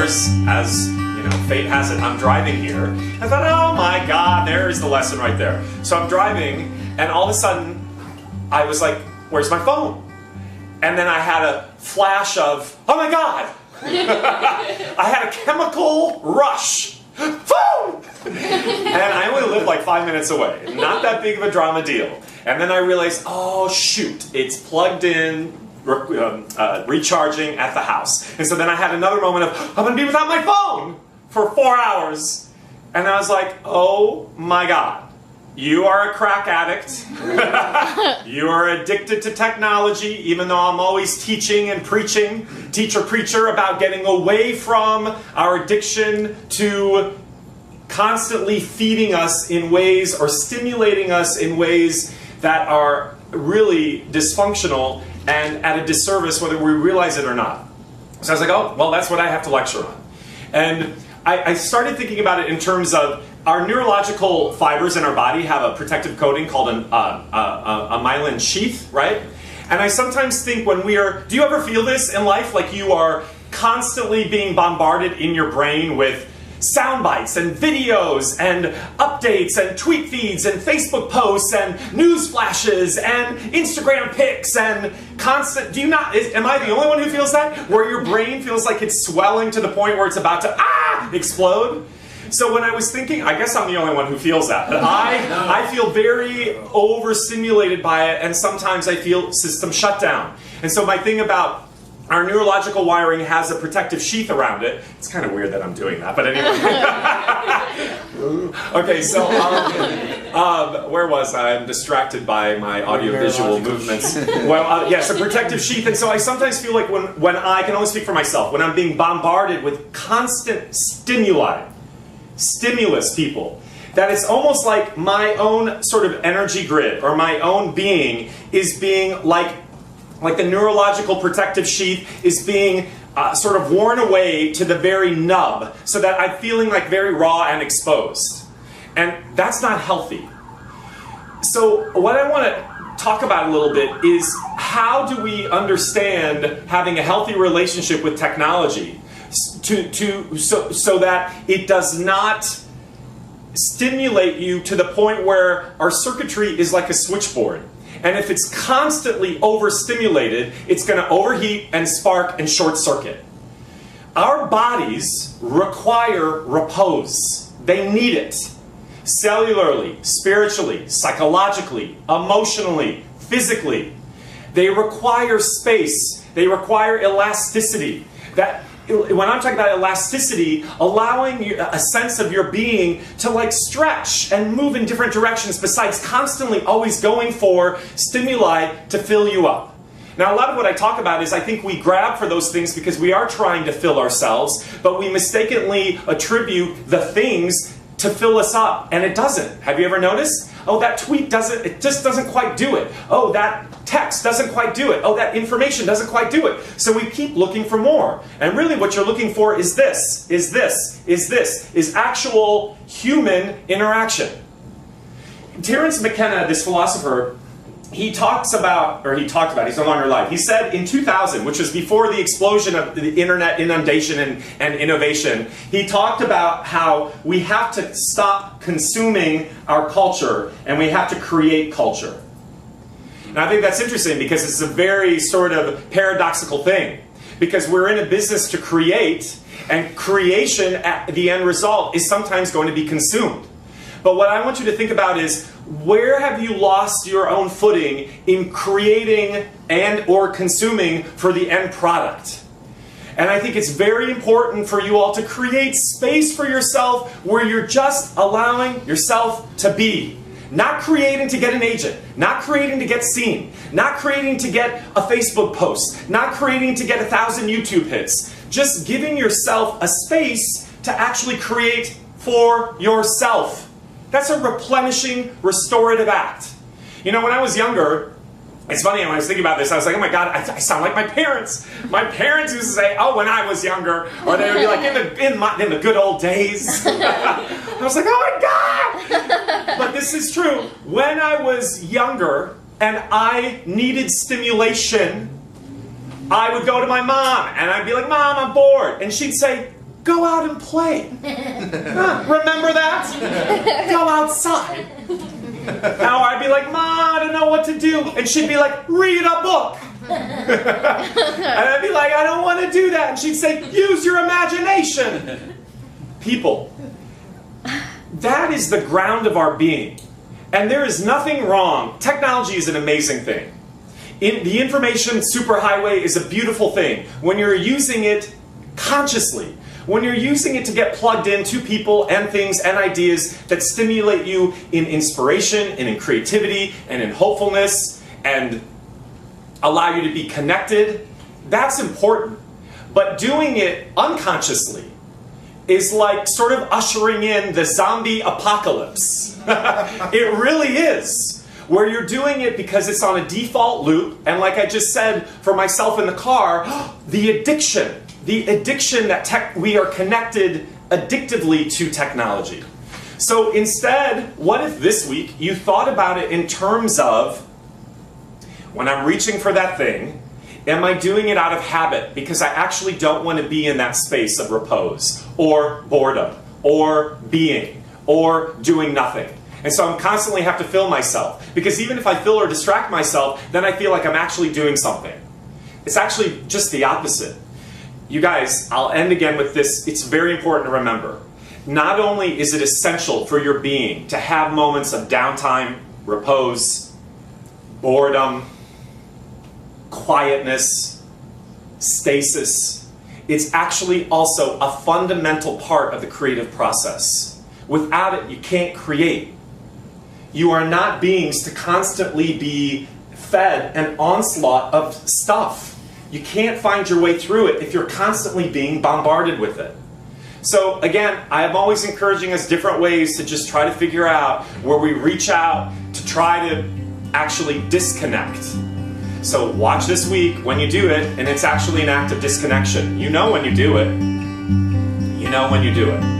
course, as you know, fate has it, I'm driving here. I thought, oh my God, there's the lesson right there. So I'm driving, and all of a sudden, I was like, where's my phone? And then I had a flash of, oh my God! I had a chemical rush. Phone! And I only lived like 5 minutes away. Not that big of a drama deal. And then I realized, oh shoot, it's plugged in, recharging at the house. And so then I had another moment of, I'm going to be without my phone for 4 hours. And I was like, oh my God. You are a crack addict. You are addicted to technology, even though I'm always teaching and preaching, teacher-preacher, about getting away from our addiction to constantly feeding us in ways or stimulating us in ways that are really dysfunctional and at a disservice whether we realize it or not. So I was like, oh, well, that's what I have to lecture on. And I started thinking about it in terms of our neurological fibers in our body have a protective coating called a myelin sheath, right? And I sometimes think when we are, do you ever feel this in life? Like you are constantly being bombarded in your brain with sound bites and videos and updates and tweet feeds and Facebook posts and news flashes and Instagram pics and constant, do you not, am I the only one who feels that? Where your brain feels like it's swelling to the point where it's about to explode? So when I was thinking, I guess I'm the only one who feels that, but I feel very overstimulated by it, and sometimes I feel system shutdown. And so my thing about our neurological wiring has a protective sheath around it. It's kind of weird that I'm doing that, but anyway. Okay, so where was I? I'm distracted by my audiovisual movements. Well, yes, a protective sheath. And so I sometimes feel like when I can only speak for myself, when I'm being bombarded with constant stimulus, people, that it's almost like my own sort of energy grid or my own being is being like the neurological protective sheath is being sort of worn away to the very nub so that I'm feeling like very raw and exposed. And that's not healthy. So what I want to talk about a little bit is how do we understand having a healthy relationship with technology so that it does not stimulate you to the point where our circuitry is like a switchboard. And if it's constantly overstimulated, it's going to overheat and spark and short circuit. Our bodies require repose. They need it. Cellularly, spiritually, psychologically, emotionally, physically. They require space. They require elasticity. When I'm talking about elasticity, allowing a sense of your being to like stretch and move in different directions besides constantly always going for stimuli to fill you up. Now, a lot of what I talk about is I think we grab for those things because we are trying to fill ourselves, but we mistakenly attribute the things to fill us up, and it doesn't. Have you ever noticed? Oh, that tweet it just doesn't quite do it. Oh, that text doesn't quite do it. Oh, that information doesn't quite do it. So we keep looking for more. And really what you're looking for is is actual human interaction. Terence McKenna, this philosopher, he's no longer alive. He said in 2000, which was before the explosion of the internet inundation and innovation, he talked about how we have to stop consuming our culture and we have to create culture. And I think that's interesting because it's a very sort of paradoxical thing. Because we're in a business to create, and creation at the end result is sometimes going to be consumed. But what I want you to think about is, where have you lost your own footing in creating and or consuming for the end product? And I think it's very important for you all to create space for yourself where you're just allowing yourself to be. Not creating to get an agent, not creating to get seen, not creating to get a Facebook post, not creating to get 1,000 YouTube hits. Just giving yourself a space to actually create for yourself. That's a replenishing, restorative act. You know, when I was younger, it's funny, when I was thinking about this, I was like, oh my God, I sound like my parents. My parents used to say, oh, when I was younger, or they would be like, in the good old days. I was like, oh my God! But this is true. When I was younger and I needed stimulation, I would go to my mom and I'd be like, Mom, I'm bored. And she'd say, Go out and play. Remember that? Go outside. Now I'd be like, Ma, I don't know what to do. And she'd be like, read a book. And I'd be like, I don't want to do that. And she'd say, use your imagination. People, that is the ground of our being. And there is nothing wrong. Technology is an amazing thing. The information superhighway is a beautiful thing when you're using it consciously. When you're using it to get plugged into people and things and ideas that stimulate you in inspiration and in creativity and in hopefulness and allow you to be connected, that's important. But doing it unconsciously is like sort of ushering in the zombie apocalypse. It really is. Where you're doing it because it's on a default loop, and like I just said for myself in the car, the addiction that we are connected addictively to technology. So instead, what if this week you thought about it in terms of, when I'm reaching for that thing, am I doing it out of habit because I actually don't want to be in that space of repose, or boredom, or being, or doing nothing? And so I'm constantly have to fill myself, because even if I fill or distract myself, then I feel like I'm actually doing something. It's actually just the opposite. You guys, I'll end again with this. It's very important to remember. Not only is it essential for your being to have moments of downtime, repose, boredom, quietness, stasis, it's actually also a fundamental part of the creative process. Without it, you can't create. You are not beings to constantly be fed an onslaught of stuff. You can't find your way through it if you're constantly being bombarded with it. So again, I am always encouraging us different ways to just try to figure out where we reach out to try to actually disconnect. So watch this week when you do it, and it's actually an act of disconnection. You know when you do it. You know when you do it.